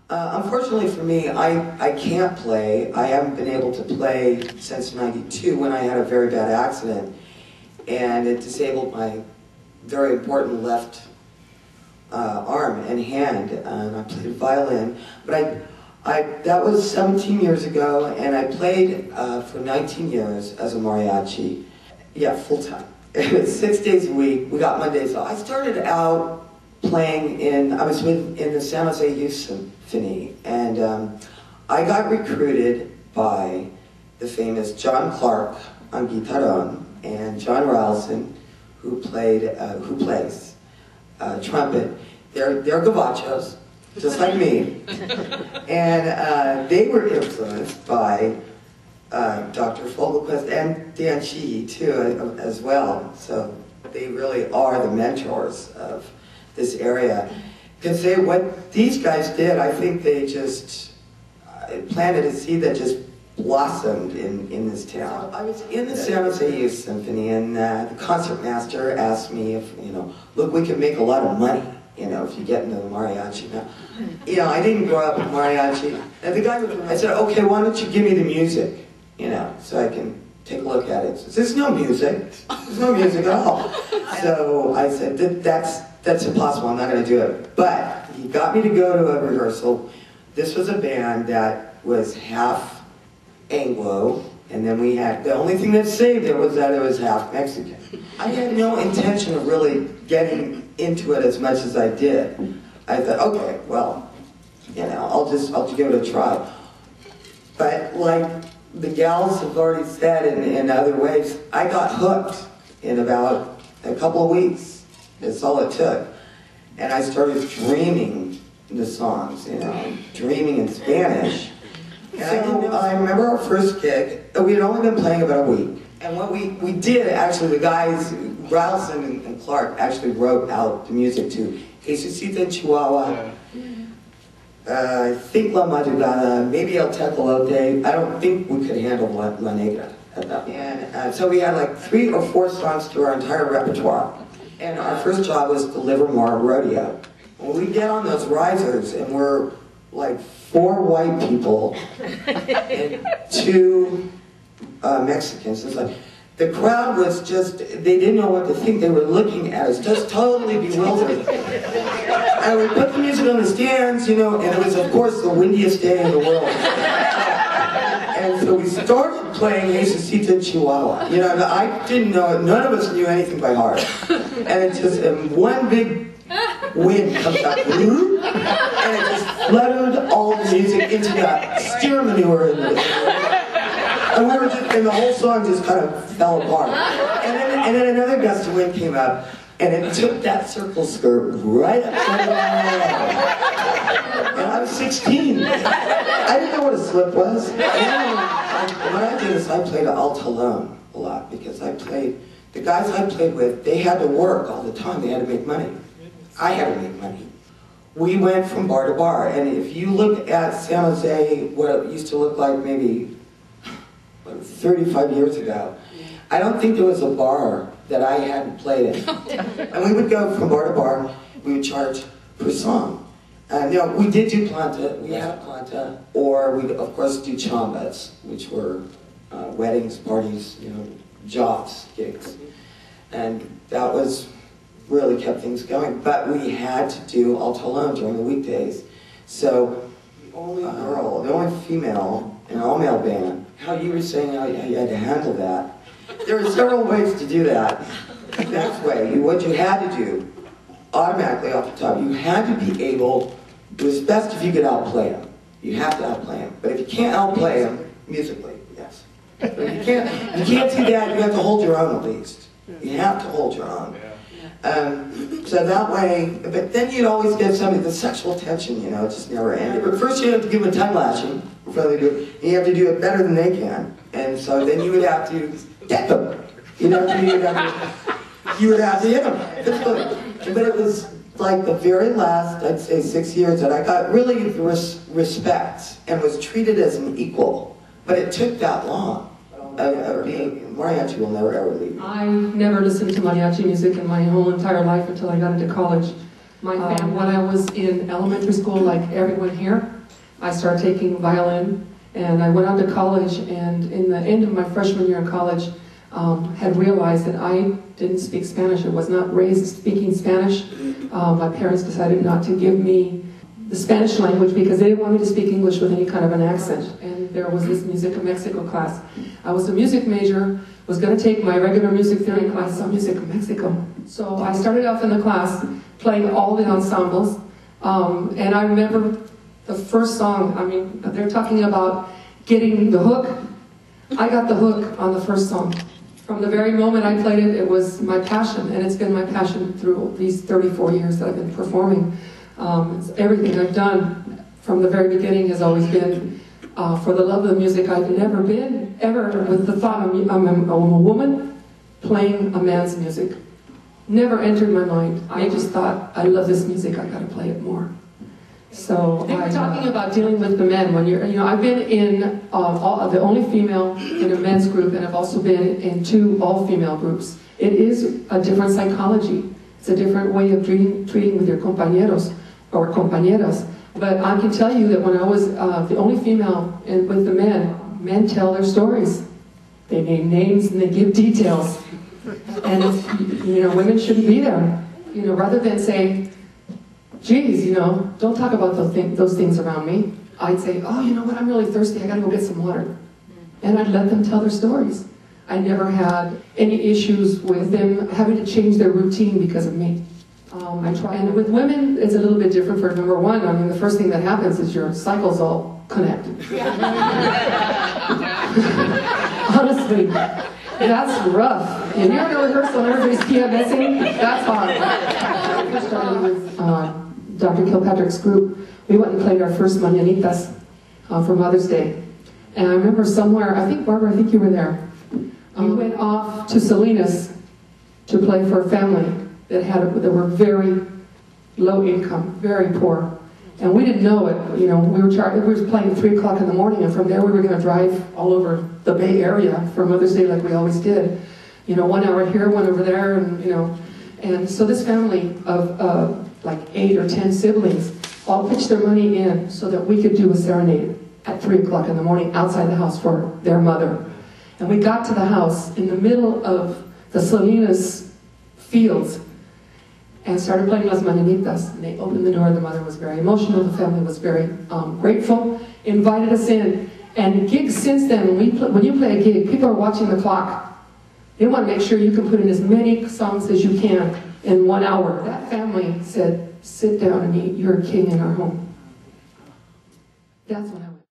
Unfortunately for me, I can't play. I haven't been able to play since '92 when I had a very bad accident, and it disabled my very important left arm and hand, and I played violin. But that was 17 years ago, and I played for 19 years as a mariachi. Yeah, full time. It was 6 days a week. We got Mondays off. I started out playing I was in the San Jose Youth Symphony, and I got recruited by the famous John Clark on guitarón and John Ralston, who plays trumpet. They're gabachos, just like me, and they were influenced by Dr. Fogelquist and Dan Sheehy too, as well. So they really are the mentors of this area. Because what these guys did, I think they just planted a seed that just blossomed in this town. I was in the San Jose Youth Symphony, and the concertmaster asked me if, look, we can make a lot of money, if you get into the mariachi now. I didn't grow up with mariachi. And the guy, I said, okay, why don't you give me the music, so I can take a look at it. He says, there's no music. There's no music at all. So I said, that's impossible, I'm not going to do it. But he got me to go to a rehearsal. This was a band that was half Anglo, and then we had, the only thing that saved it was that it was half Mexican. I had no intention of really getting into it as much as I did. I thought, okay, well, I'll just give it a try. But like the gals have already said in other ways, I got hooked in about a couple of weeks. That's all it took. And I started dreaming the songs, dreaming in Spanish. And I remember our first gig, we had only been playing about a week. And what we did, actually, the guys, Ralston and Clark, actually wrote out the music to Jesucita Chihuahua, I think La Madrugada, maybe El Tecolote. I don't think we could handle La Negra at that point. And so we had like 3 or 4 songs to our entire repertoire. And our first job was to Livermore Rodeo. When we get on those risers, and we're like 4 white people and 2 Mexicans, it's like, the crowd was just, they didn't know what to think. They were looking at us, just totally bewildered. And we put the music on the stands, and it was, of course, the windiest day in the world. And so we started playing Jesucita Chihuahua. I didn't know, none of us knew anything by heart. And it just, one big wind comes up, and it just fluttered all the music into that steer manure. And we were just, and the whole song just kind of fell apart. And then another gust of wind came up, and it took that circle skirt right up to my head. And I was 16. I didn't know what a slip was. And what I did is I played altalone a lot, because the guys I played with, they had to work all the time. They had to make money. I had to make money. We went from bar to bar, and if you look at San Jose, what it used to look like maybe 35 years ago, I don't think there was a bar that I hadn't played in. And we would go from bar to bar. We would charge per song. We did do planta. We had a planta, or we'd of course do chambas, which were weddings, parties, jobs, gigs, and that was really kept things going. But we had to do altalone during the weekdays. So the only girl, the only female in an all-male band. How you were saying how you had to handle that. There are several ways to do that. That way, what you had to do, automatically off the top, you had to be able, it was best if you could outplay them. You have to outplay them. But if you can't outplay them, musically, yes. But if you can't do that, you have to hold your own at least. You have to hold your own. So that way, but then you'd always get somebody, the sexual tension, it just never ended. But first you have to give them a tongue lashing before they do it. And you have to do it better than they can. And so then you would have to get them. You would have to hit them. But it was like the very last, I'd say 6 years, that I got really respect and was treated as an equal. But it took that long. Mariachi will never ever leave me. I never listened to mariachi music in my whole entire life until I got into college. When I was in elementary school, like everyone here, I started taking violin, and I went on to college, and in the end of my freshman year in college, had realized that I didn't speak Spanish. I was not raised speaking Spanish. My parents decided not to give me the Spanish language because they didn't want me to speak English with any kind of an accent. And there was this Music of Mexico class. I was a music major, was going to take my regular music theory class on Music of Mexico. So I started off in the class playing all the ensembles. And I remember the first song, I mean, they're talking about getting the hook. I got the hook on the first song. From the very moment I played it, it was my passion, and it's been my passion through these 34 years that I've been performing. It's everything I've done from the very beginning has always been for the love of the music. I've never been, ever, with the thought I'm a woman playing a man's music. Never entered my mind. I just thought, I love this music, I gotta play it more. So they were talking about dealing with the men. When you're, I've been in the only female in a men's group, and I've also been in 2 all-female groups. It is a different psychology. It's a different way of treating with your compañeros or compañeras. But I can tell you that when I was the only female with the men tell their stories. They name names and they give details. And women shouldn't be there. Rather than say, geez, don't talk about those things around me. I'd say, oh, you know what, I'm really thirsty, I gotta go get some water. And I'd let them tell their stories. I never had any issues with them having to change their routine because of me. I try, and with women, it's a little bit different for number one. I mean, the first thing that happens is your cycles all connect. Honestly, that's rough. And you're in a rehearsal and everybody's PMSing, that's hard. I first started with Dr. Kilpatrick's group. We went and played our first Mañanitas for Mother's Day. And I remember somewhere, I think, Barbara, I think you were there. We went off to Salinas to play for a family that were very low income, very poor. And we didn't know it. We were playing at 3 o'clock in the morning, and from there we were going to drive all over the Bay Area for Mother's Day like we always did. 1 hour here, 1 over there, and so this family of like 8 or 10 siblings all pitched their money in so that we could do a serenade at 3 o'clock in the morning outside the house for their mother. And we got to the house in the middle of the Salinas fields and started playing Las Mañanitas. And they opened the door, the mother was very emotional, the family was very grateful, invited us in. And gigs since then, when you play a gig, people are watching the clock. They want to make sure you can put in as many songs as you can in 1 hour. That family said, sit down and eat, you're a king in our home. That's when I went.